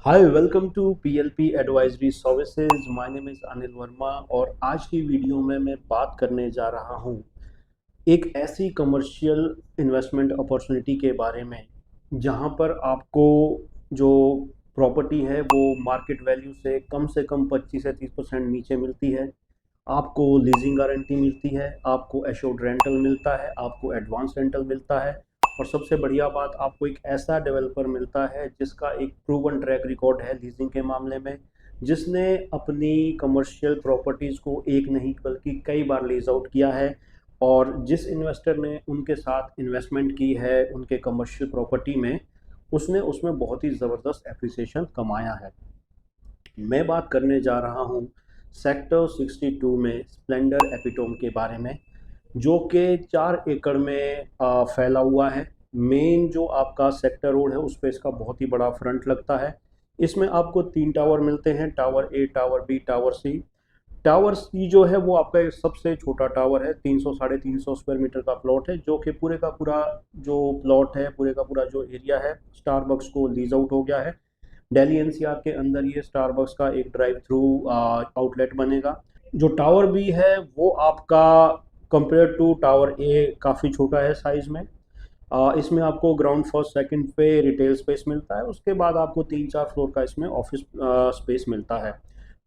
Hi welcome to PLP advisory services. My name is Anil Verma और आज की वीडियो में मैं बात करने जा रहा हूँ एक ऐसी कमर्शियल इन्वेस्टमेंट अपॉर्चुनिटी के बारे में जहाँ पर आपको जो प्रॉपर्टी है वो मार्केट वैल्यू से कम 25 से 30% नीचे मिलती है। आपको लीजिंग गारंटी मिलती है, आपको एश्योर्ड रेंटल मिलता है, आपको एडवांस रेंटल मिलता है और सबसे बढ़िया बात आपको एक ऐसा डेवलपर मिलता है जिसका एक प्रूवन ट्रैक रिकॉर्ड है लीजिंग के मामले में, जिसने अपनी कमर्शियल प्रॉपर्टीज़ को एक नहीं बल्कि कई बार लीज आउट किया है। और जिस इन्वेस्टर ने उनके साथ इन्वेस्टमेंट की है उनके कमर्शियल प्रॉपर्टी में, उसने उसमें बहुत ही ज़बरदस्त एप्रिसिएशन कमाया है। मैं बात करने जा रहा हूँ सेक्टर 62 में स्प्लेंडर एपिटोम के बारे में, जो कि 4 एकड़ में फैला हुआ है। मेन जो आपका सेक्टर रोड है उस पर इसका बहुत ही बड़ा फ्रंट लगता है। इसमें आपको 3 टावर मिलते हैं, tower A, tower B, tower C. Tower C जो है वो आपका एक सबसे छोटा टावर है, 300 साढ़े 300 स्क्वायर मीटर का प्लॉट है, जो कि पूरे का पूरा जो प्लॉट है, पूरे का पूरा जो एरिया है, स्टारबक्स को लीज आउट हो गया है। दिल्ली एनसीआर के अंदर ये स्टारबक्स का एक ड्राइव थ्रू आउटलेट बनेगा। जो टावर बी है वो आपका कंपेयर टू टावर ए काफ़ी छोटा है साइज में। इसमें आपको ग्राउंड फर्स्ट सेकंड पे रिटेल स्पेस मिलता है, उसके बाद आपको 3-4 फ्लोर का इसमें ऑफिस स्पेस मिलता है।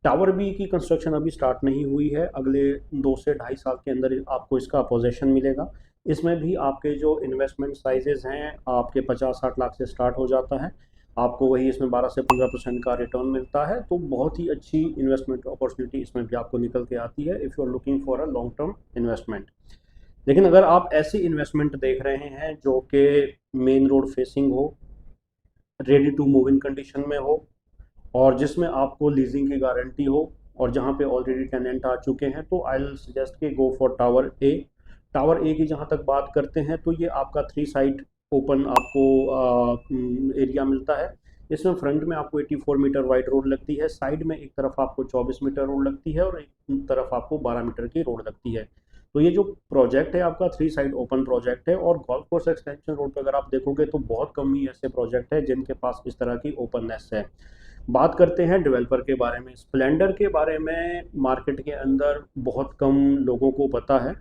टावर बी की कंस्ट्रक्शन अभी स्टार्ट नहीं हुई है, अगले 2 से ढाई साल के अंदर आपको इसका पोजेशन मिलेगा। इसमें भी आपके जो इन्वेस्टमेंट साइजेस हैं आपके 50-60 लाख से स्टार्ट हो जाता है। आपको वही इसमें 12 से 15% का रिटर्न मिलता है, तो बहुत ही अच्छी इन्वेस्टमेंट अपॉर्चुनिटी इसमें भी आपको निकल के आती है if you are looking for a long term investment. लेकिन अगर आप ऐसी इन्वेस्टमेंट देख रहे हैं जो कि मेन रोड फेसिंग हो, ready to move in condition में हो और जिसमें आपको लीजिंग की गारंटी हो और जहां पे ऑलरेडी टेनेंट आ चुके हैं, तो आई विल सजेस्ट कि go for tower A. Tower A की जहां तक बात करते हैं तो ये आपका 3 साइड ओपन आपको एरिया मिलता है। इसमें फ्रंट में आपको 84 मीटर वाइड रोड लगती है, साइड में एक तरफ आपको 24 मीटर रोड लगती है और एक तरफ आपको 12 मीटर की रोड लगती है। तो ये जो प्रोजेक्ट है आपका 3 साइड ओपन प्रोजेक्ट है, और गोल्फ कोर्स एक्सटेंशन रोड पर अगर आप देखोगे तो बहुत कम ही ऐसे प्रोजेक्ट है जिनके पास इस तरह की ओपननेस है। बात करते हैं डेवलपर के बारे में। स्प्लेंडर के बारे में मार्केट के अंदर बहुत कम लोगों को पता है।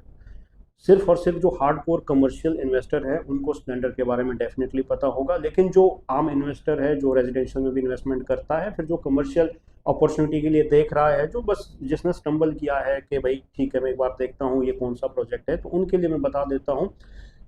सिर्फ और सिर्फ जो हार्डकोर कमर्शियल इन्वेस्टर है उनको स्प्लेंडर के बारे में डेफिनेटली पता होगा, लेकिन जो आम इन्वेस्टर है जो रेजिडेंशियल में भी इन्वेस्टमेंट करता है, फिर जो कमर्शियल अपॉर्चुनिटी के लिए देख रहा है, जो बस जिसने स्टम्बल किया है कि भाई ठीक है मैं एक बार देखता हूँ ये कौन सा प्रोजेक्ट है, तो उनके लिए मैं बता देता हूँ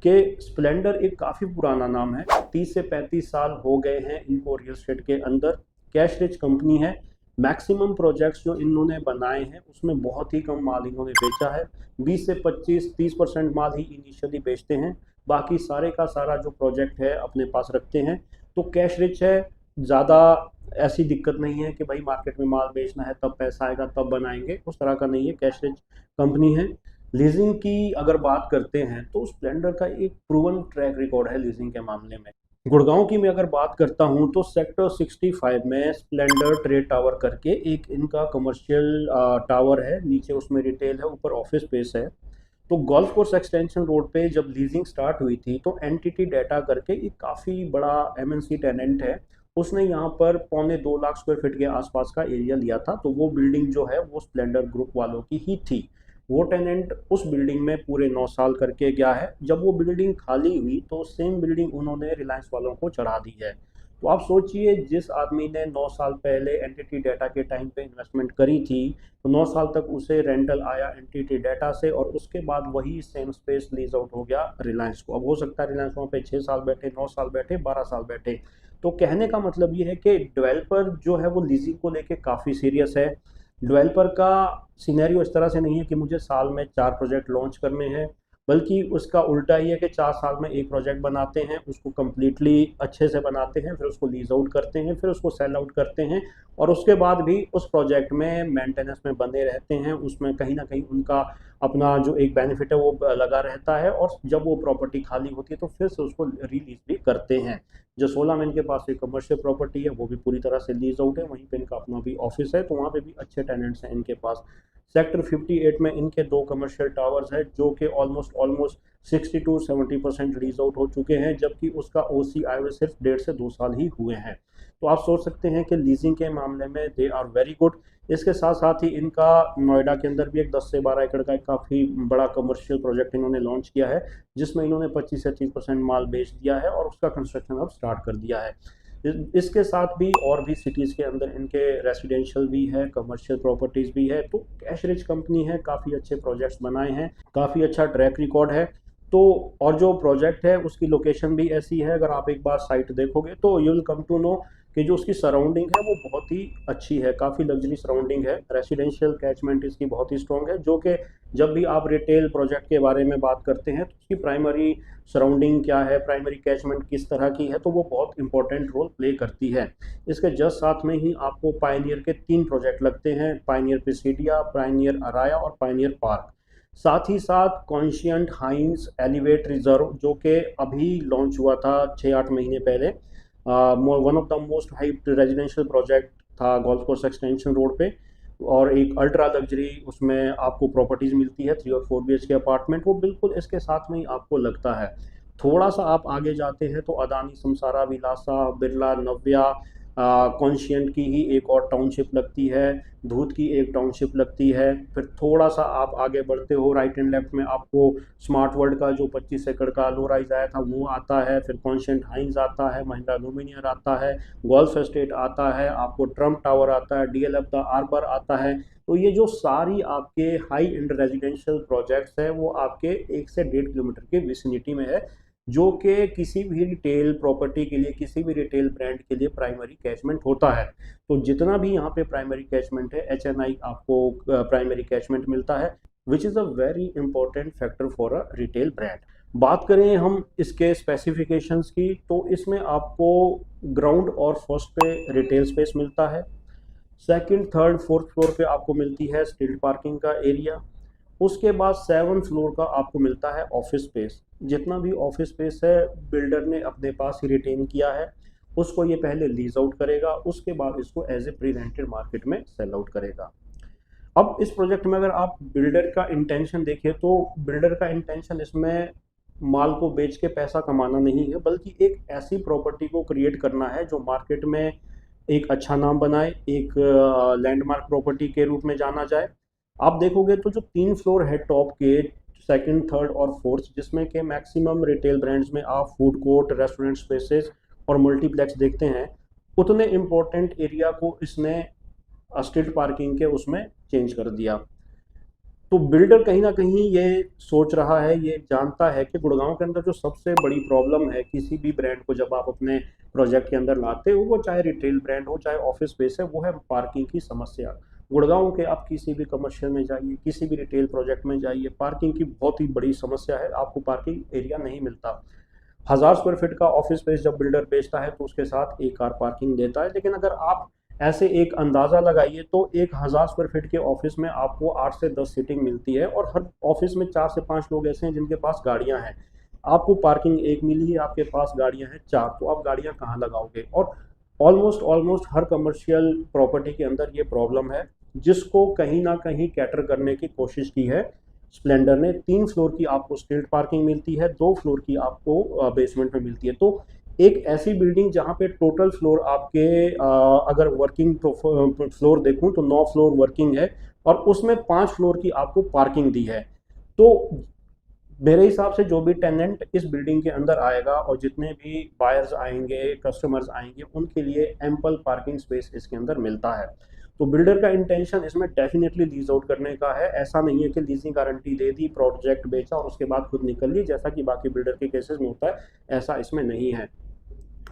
कि स्प्लेंडर एक काफ़ी पुराना नाम है। 30 से 35 साल हो गए हैं इनको रियल एस्टेट के अंदर। कैश रिच कंपनी है। मैक्सिमम प्रोजेक्ट्स जो इन्होंने बनाए हैं उसमें बहुत ही कम माल इन्होंने बेचा है। 20 से 25-30% माल ही इनिशियली बेचते हैं, बाकी सारे का सारा जो प्रोजेक्ट है अपने पास रखते हैं। तो कैश रिच है, ज़्यादा ऐसी दिक्कत नहीं है कि भाई मार्केट में माल बेचना है तब पैसा आएगा तब बनाएंगे, उस तरह का नहीं है। कैश रिच कंपनी है। लीजिंग की अगर बात करते हैं तो स्प्लेंडर का एक प्रूवन ट्रैक रिकॉर्ड है लीजिंग के मामले में। गुड़गांव की मैं अगर बात करता हूं तो सेक्टर 65 में स्प्लेंडर ट्रेड टावर करके एक इनका कमर्शियल टावर है, नीचे उसमें रिटेल है, ऊपर ऑफिस स्पेस है। तो गोल्फ कोर्स एक्सटेंशन रोड पे जब लीजिंग स्टार्ट हुई थी तो एनटीटी डाटा करके एक काफ़ी बड़ा एमएनसी टेनेंट है, उसने यहाँ पर 2.25 लाख स्क्वायर फीट के आसपास का एरिया लिया था। तो वो बिल्डिंग जो है वो स्प्लेंडर ग्रुप वालों की ही थी। वो टेनेंट उस बिल्डिंग में पूरे 9 साल करके गया है। जब वो बिल्डिंग खाली हुई तो सेम बिल्डिंग उन्होंने रिलायंस वालों को चढ़ा दी है। तो आप सोचिए, जिस आदमी ने 9 साल पहले एनटीटी डाटा के टाइम पे इन्वेस्टमेंट करी थी, तो 9 साल तक उसे रेंटल आया एनटीटी डाटा से, और उसके बाद वही सेम स्पेस लीज आउट हो गया रिलायंस को। अब हो सकता है रिलायंस वहाँ पे 6 साल बैठे, 9 साल बैठे, 12 साल बैठे। तो कहने का मतलब ये है कि डेवलपर जो है वो लीजिंग को लेके काफ़ी सीरियस है। डेवलपर का सिनेरियो इस तरह से नहीं है कि मुझे साल में 4 प्रोजेक्ट लॉन्च करने हैं, बल्कि उसका उल्टा ही है कि 4 साल में एक प्रोजेक्ट बनाते हैं, उसको कम्प्लीटली अच्छे से बनाते हैं, फिर उसको लीज आउट करते हैं, फिर उसको सेल आउट करते हैं, और उसके बाद भी उस प्रोजेक्ट में मेंटेनेंस में बने रहते हैं। उसमें कहीं ना कहीं उनका अपना जो एक बेनिफिट है वो लगा रहता है, और जब वो प्रॉपर्टी खाली होती है तो फिर से उसको रिलीज भी करते हैं। जो 16 में इनके पास एक कमर्शियल प्रॉपर्टी है वो भी पूरी तरह से लीज आउट है, वहीं पे इनका अपना भी ऑफिस है, तो वहाँ पे भी अच्छे टेनेंट्स हैं इनके पास। सेक्टर 58 में इनके 2 कमर्शियल टावर्स हैं जो कि ऑलमोस्ट 60 to 70% लीज आउट हो चुके हैं, जबकि उसका ओसी आए हुए सिर्फ 1.5 से 2 साल ही हुए हैं। तो आप सोच सकते हैं कि लीजिंग के मामले में दे आर वेरी गुड। इसके साथ साथ ही इनका नोएडा के अंदर भी एक 10 से 12 एकड़ का एक काफ़ी बड़ा कमर्शियल प्रोजेक्ट इन्होंने लॉन्च किया है, जिसमें इन्होंने 25 से 30% माल बेच दिया है और उसका कंस्ट्रक्शन अब स्टार्ट कर दिया है। इसके साथ भी और भी सिटीज़ के अंदर इनके रेसिडेंशियल भी है, कमर्शियल प्रॉपर्टीज़ भी है। तो कैश रिच कंपनी है, काफ़ी अच्छे प्रोजेक्ट्स बनाए हैं, काफ़ी अच्छा ट्रैक रिकॉर्ड है। तो और जो प्रोजेक्ट है उसकी लोकेशन भी ऐसी है, अगर आप एक बार साइट देखोगे तो you will come to know कि जो उसकी सराउंडिंग है वो बहुत ही अच्छी है, काफ़ी लग्जरी सराउंडिंग है। रेसिडेंशियल कैचमेंट इसकी बहुत ही स्ट्रॉन्ग है, जो कि जब भी आप रिटेल प्रोजेक्ट के बारे में बात करते हैं तो उसकी प्राइमरी सराउंडिंग क्या है, प्राइमरी कैचमेंट किस तरह की है, तो वो बहुत इंपॉर्टेंट रोल प्ले करती है। इसके जस्ट साथ में ही आपको पायनियर के 3 प्रोजेक्ट लगते हैं, पायनियर पिसीडिया, पायनियर अराया और पायनियर पार्क। साथ ही साथ कॉन्शियंट हाइंस एलिवेट रिजर्व, जो कि अभी लॉन्च हुआ था 6-8 महीने पहले, one of the most hyped residential project था गोल्फ कोर्स एक्सटेंशन रोड पे, और एक अल्ट्रा लग्जरी उसमें आपको प्रॉपर्टीज़ मिलती है, 3 और 4 BHK के अपार्टमेंट, वो बिल्कुल इसके साथ में ही आपको लगता है। थोड़ा सा आप आगे जाते हैं तो अदानी समसारा विलासा बिरला नव्या कॉन्शियंट की ही एक और टाउनशिप लगती है, धूत की एक टाउनशिप लगती है। फिर थोड़ा सा आप आगे बढ़ते हो, राइट एंड लेफ्ट में आपको स्मार्ट वर्ल्ड का जो 25 एकड़ का लो राइज आया था वो आता है, फिर कॉन्शियंट हाइंस आता है, महिंद्रा लुमिनियर आता है, गोल्फ एस्टेट आता है, आपको ट्रम्प टावर आता है, DLF द आर्बर आता है। तो ये जो सारी आपके हाई एंड रेजिडेंशियल प्रोजेक्ट्स है वो आपके 1 से 1.5 किलोमीटर के विसिनिटी में है, जो कि किसी भी रिटेल प्रॉपर्टी के लिए, किसी भी रिटेल ब्रांड के लिए प्राइमरी कैचमेंट होता है। तो जितना भी यहाँ पे प्राइमरी कैचमेंट है, HNI आपको प्राइमरी कैचमेंट मिलता है, which is a very important factor for a retail brand. बात करें हम इसके स्पेसिफिकेशंस की, तो इसमें आपको ग्राउंड और फर्स्ट पे रिटेल स्पेस मिलता है, सेकंड थर्ड फोर्थ फ्लोर पे आपको मिलती है स्ट्रीट पार्किंग का एरिया, उसके बाद 7th फ्लोर का आपको मिलता है ऑफिस स्पेस। जितना भी ऑफिस स्पेस है बिल्डर ने अपने पास ही रिटेन किया है, उसको ये पहले लीज आउट करेगा, उसके बाद इसको as a pre rented market में सेल आउट करेगा। अब इस प्रोजेक्ट में अगर आप बिल्डर का इंटेंशन देखें तो बिल्डर का इंटेंशन इसमें माल को बेच के पैसा कमाना नहीं है, बल्कि एक ऐसी प्रॉपर्टी को क्रिएट करना है जो मार्केट में एक अच्छा नाम बनाए, एक लैंडमार्क प्रॉपर्टी के रूप में जाना जाए। आप देखोगे तो जो 3 फ्लोर है टॉप के, सेकंड थर्ड और फोर्थ, जिसमें के मैक्सिमम रिटेल ब्रांड्स में आप फूड कोर्ट, रेस्टोरेंट स्पेसेस और मल्टीप्लेक्स देखते हैं, उतने इम्पोर्टेंट एरिया को इसने स्ट्रीट पार्किंग के उसमें चेंज कर दिया। तो बिल्डर कहीं ना कहीं ये सोच रहा है, ये जानता है कि गुड़गांव के अंदर जो सबसे बड़ी प्रॉब्लम है किसी भी ब्रांड को जब आप अपने प्रोजेक्ट के अंदर लाते हो, वो चाहे रिटेल ब्रांड हो चाहे ऑफिस स्पेस है, वो है पार्किंग की समस्या। गुड़गांव के आप किसी भी कमर्शियल में जाइए, किसी भी रिटेल प्रोजेक्ट में जाइए, पार्किंग की बहुत ही बड़ी समस्या है, आपको पार्किंग एरिया नहीं मिलता। 1000 स्क्वायर फीट का ऑफिस स्पेस जब बिल्डर बेचता है तो उसके साथ एक कार पार्किंग देता है, लेकिन अगर आप ऐसे एक अंदाज़ा लगाइए तो 1000 स्क्वायर फीट के ऑफिस में आपको 8 से 10 सीटिंग मिलती है, और हर ऑफिस में 4 से 5 लोग ऐसे हैं जिनके पास गाड़ियां हैं। आपको पार्किंग एक मिली है, आपके पास गाड़ियां हैं 4, तो आप गाड़ियां कहाँ लगाओगे? और ऑलमोस्ट ऑलमोस्ट हर कमर्शियल प्रॉपर्टी के अंदर ये प्रॉब्लम है, जिसको कहीं ना कहीं कैटर करने की कोशिश की है स्प्लेंडर ने। 3 फ्लोर की आपको स्ट्रीट पार्किंग मिलती है, 2 फ्लोर की आपको बेसमेंट में मिलती है। तो एक ऐसी बिल्डिंग जहां पे टोटल फ्लोर आपके अगर वर्किंग फ्लोर देखूं तो 9 फ्लोर वर्किंग है, और उसमें 5 फ्लोर की आपको पार्किंग दी है। तो मेरे हिसाब से जो भी टेनेंट इस बिल्डिंग के अंदर आएगा और जितने भी बायर्स आएंगे, कस्टमर्स आएंगे, उनके लिए एम्पल पार्किंग स्पेस इसके अंदर मिलता है। तो बिल्डर का इंटेंशन इसमें डेफिनेटली लीज आउट करने का है। ऐसा नहीं है कि लीजिंग गारंटी दे दी, प्रोजेक्ट बेचा और उसके बाद खुद निकल ली, जैसा कि बाकी बिल्डर के केसेस में होता है, ऐसा इसमें नहीं है।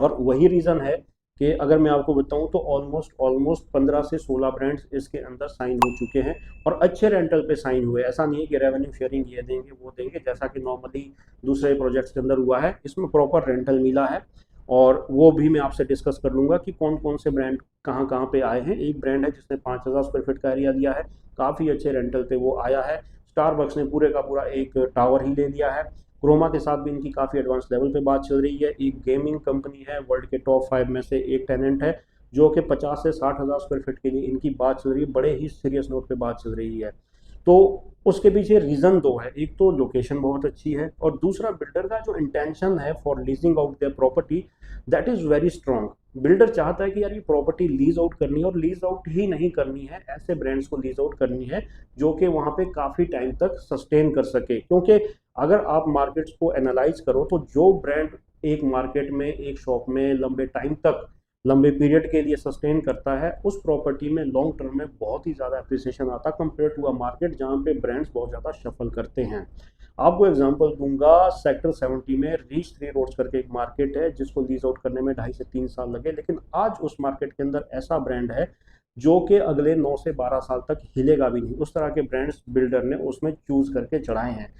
और वही रीज़न है कि अगर मैं आपको बताऊं तो ऑलमोस्ट 15 से 16 ब्रांड्स इसके अंदर साइन हो चुके हैं, और अच्छे रेंटल पे साइन हुए। ऐसा नहीं है कि रेवेन्यू शेयरिंग ये देंगे वो देंगे, जैसा कि नॉर्मली दूसरे प्रोजेक्ट्स के अंदर हुआ है। इसमें प्रॉपर रेंटल मिला है, और वो भी मैं आपसे डिस्कस कर लूँगा कि कौन कौन से ब्रांड कहाँ कहाँ पे आए हैं। एक ब्रांड है जिसने 5000 स्क्वायर फीट का एरिया लिया है, काफ़ी अच्छे रेंटल पे वो आया है। स्टारबक्स ने पूरे का पूरा एक टावर ही ले लिया है। क्रोमा के साथ भी इनकी काफ़ी एडवांस लेवल पे बात चल रही है। एक गेमिंग कंपनी है, वर्ल्ड के टॉप 5 में से एक टेनेंट है, जो कि 50 से 60 हज़ार स्क्वायर फीट के लिए इनकी बात चल रही है, बड़े ही सीरियस नोट पे बात चल रही है। तो उसके पीछे रीज़न दो है, एक तो लोकेशन बहुत अच्छी है और दूसरा बिल्डर का जो इंटेंशन है for leasing out their property, that is very strong. Builder चाहता है कि यार ये प्रॉपर्टी लीज आउट करनी है, और लीज आउट ही नहीं करनी है, ऐसे ब्रांड्स को लीज आउट करनी है जो कि वहाँ पे काफ़ी टाइम तक सस्टेन कर सके। क्योंकि अगर आप मार्केट्स को एनालाइज करो तो जो ब्रांड एक मार्केट में, एक शॉप में लंबे टाइम तक, लंबे पीरियड के लिए सस्टेन करता है, उस प्रॉपर्टी में लॉन्ग टर्म में बहुत ही ज़्यादा अप्रिसिएशन आता है कंपेयर टू अ मार्केट जहाँ पे ब्रांड्स बहुत ज़्यादा शफल करते हैं। आपको एग्जांपल दूंगा, सेक्टर 70 में रीच 3 रोड्स करके एक मार्केट है जिसको लीज आउट करने में 2.5 से 3 साल लगे, लेकिन आज उस मार्केट के अंदर ऐसा ब्रांड है जो कि अगले 9 से 12 साल तक हिलेगा भी नहीं। उस तरह के ब्रांड्स बिल्डर ने उसमें चूज करके चढ़ाए हैं।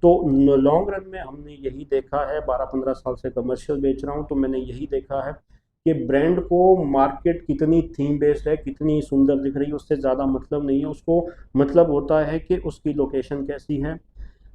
तो लॉन्ग रन में हमने यही देखा है, 12-15 साल से कमर्शियल बेच रहा हूँ, तो मैंने यही देखा है कि ब्रांड को मार्केट कितनी थीम बेस्ड है, कितनी सुंदर दिख रही है, उससे ज़्यादा मतलब नहीं है उसको। मतलब होता है कि उसकी लोकेशन कैसी है,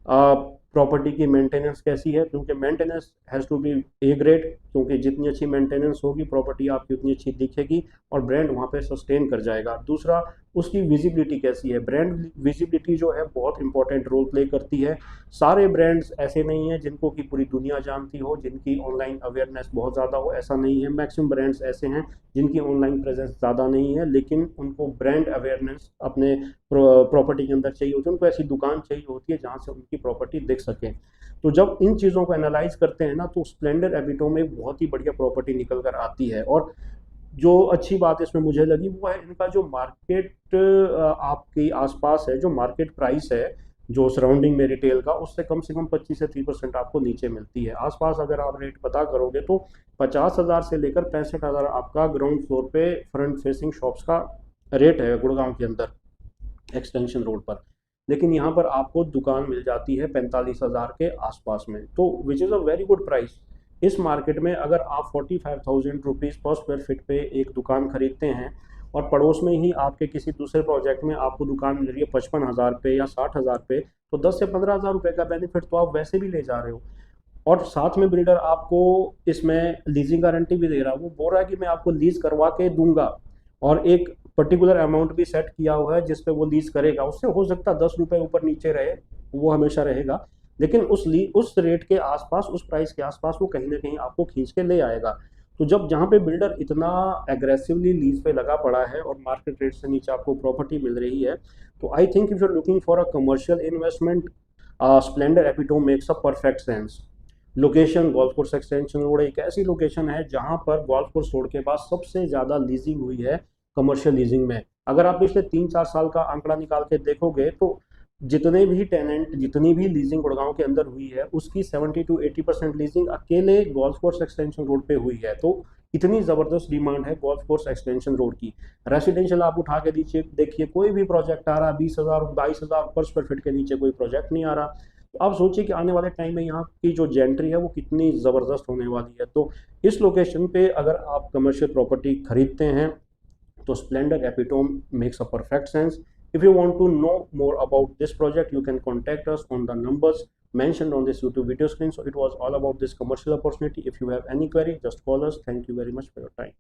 प्रॉपर्टी की मेंटेनेंस कैसी है, क्योंकि maintenance has to be A grade, क्योंकि जितनी अच्छी मेंटेनेंस होगी प्रॉपर्टी आपकी उतनी अच्छी दिखेगी और ब्रांड वहाँ पे सस्टेन कर जाएगा। दूसरा, उसकी विजिबिलिटी कैसी है, ब्रांड विजिबिलिटी जो है बहुत इंपॉर्टेंट रोल प्ले करती है। सारे ब्रांड्स ऐसे नहीं हैं जिनको कि पूरी दुनिया जानती हो, जिनकी ऑनलाइन अवेयरनेस बहुत ज़्यादा हो, ऐसा नहीं है। मैक्सिमम ब्रांड्स ऐसे हैं जिनकी ऑनलाइन प्रेजेंस ज़्यादा नहीं है, लेकिन उनको ब्रांड अवेयरनेस अपने प्रॉपर्टी के अंदर चाहिए होती है, उनको ऐसी दुकान चाहिए होती है जहाँ से उनकी प्रॉपर्टी दिख सके। तो जब इन चीज़ों को एनालाइज करते हैं ना, तो स्प्लेंडर एबिटो में एक बहुत ही बढ़िया प्रॉपर्टी निकल कर आती है। और जो अच्छी बात इसमें मुझे लगी वो है इनका जो मार्केट आपके आसपास है, जो मार्केट प्राइस है जो सराउंडिंग में रिटेल का, उससे कम से कम 25 से 30% आपको नीचे मिलती है। आसपास अगर आप रेट पता करोगे तो 50,000 से लेकर 65,000 आपका ग्राउंड फ्लोर पे फ्रंट फेसिंग शॉप्स का रेट है गुड़गांव के अंदर एक्सटेंशन रोड पर। लेकिन यहाँ पर आपको दुकान मिल जाती है 45,000 के आसपास में, तो which is a very good price. इस मार्केट में अगर आप 45,000 रुपीज़ पर स्क्वायर फीट पे एक दुकान खरीदते हैं और पड़ोस में ही आपके किसी दूसरे प्रोजेक्ट में आपको दुकान मिल रही है 55,000 पे या 60,000 पे, तो 10 से 15,000 रुपये का बेनिफिट तो आप वैसे भी ले जा रहे हो। और साथ में बिल्डर आपको इसमें लीजिंग गारंटी भी दे रहा है, वो बोल रहा है कि मैं आपको लीज करवा के दूंगा, और एक पर्टिकुलर अमाउंट भी सेट किया हुआ है जिस पे वो लीज करेगा। उससे हो सकता है 10 रुपये ऊपर नीचे रहे, वो हमेशा रहेगा, लेकिन उस रेट के आसपास, उस प्राइस के आसपास वो कहीं ना कहीं आपको खींच के ले आएगा। तो जब जहाँ पे बिल्डर इतना एग्रेसिवली लीज पे लगा पड़ा है और मार्केट रेट से नीचे आपको प्रॉपर्टी मिल रही है, तो I think if you are looking for a commercial investment, Splendor Epitome makes a perfect sense. Location, golf course extension road एक ऐसी लोकेशन है जहां पर गोल्फ कोर्स रोड के पास सबसे ज़्यादा लीजिंग हुई है कमर्शियल लीजिंग में। अगर आप पिछले 3-4 साल का आंकड़ा निकाल के देखोगे तो जितने भी टेनेंट, जितनी भी लीजिंग गुड़गांव के अंदर हुई है उसकी 70 to 80% लीजिंग अकेले गोल्फ कोर्स एक्सटेंशन रोड पे हुई है। तो इतनी ज़बरदस्त डिमांड है गोल्फ कोर्स एक्सटेंशन रोड की। रेसिडेंशियल आप उठा के देखिए, कोई भी प्रोजेक्ट आ रहा है 20,000 22,000 पर स्क्वायर फीट के नीचे कोई प्रोजेक्ट नहीं आ रहा। तो आप सोचिए कि आने वाले टाइम में यहाँ की जो जेंट्री है वो कितनी ज़बरदस्त होने वाली है। तो इस लोकेशन पे अगर आप कमर्शियल प्रॉपर्टी खरीदते हैं तो Splendor Epitome makes a perfect sense. If you want to know more about this project, you can contact us on the numbers mentioned on this YouTube video screen. So it was all about this commercial opportunity. If you have any query, just call us. Thank you very much for your time.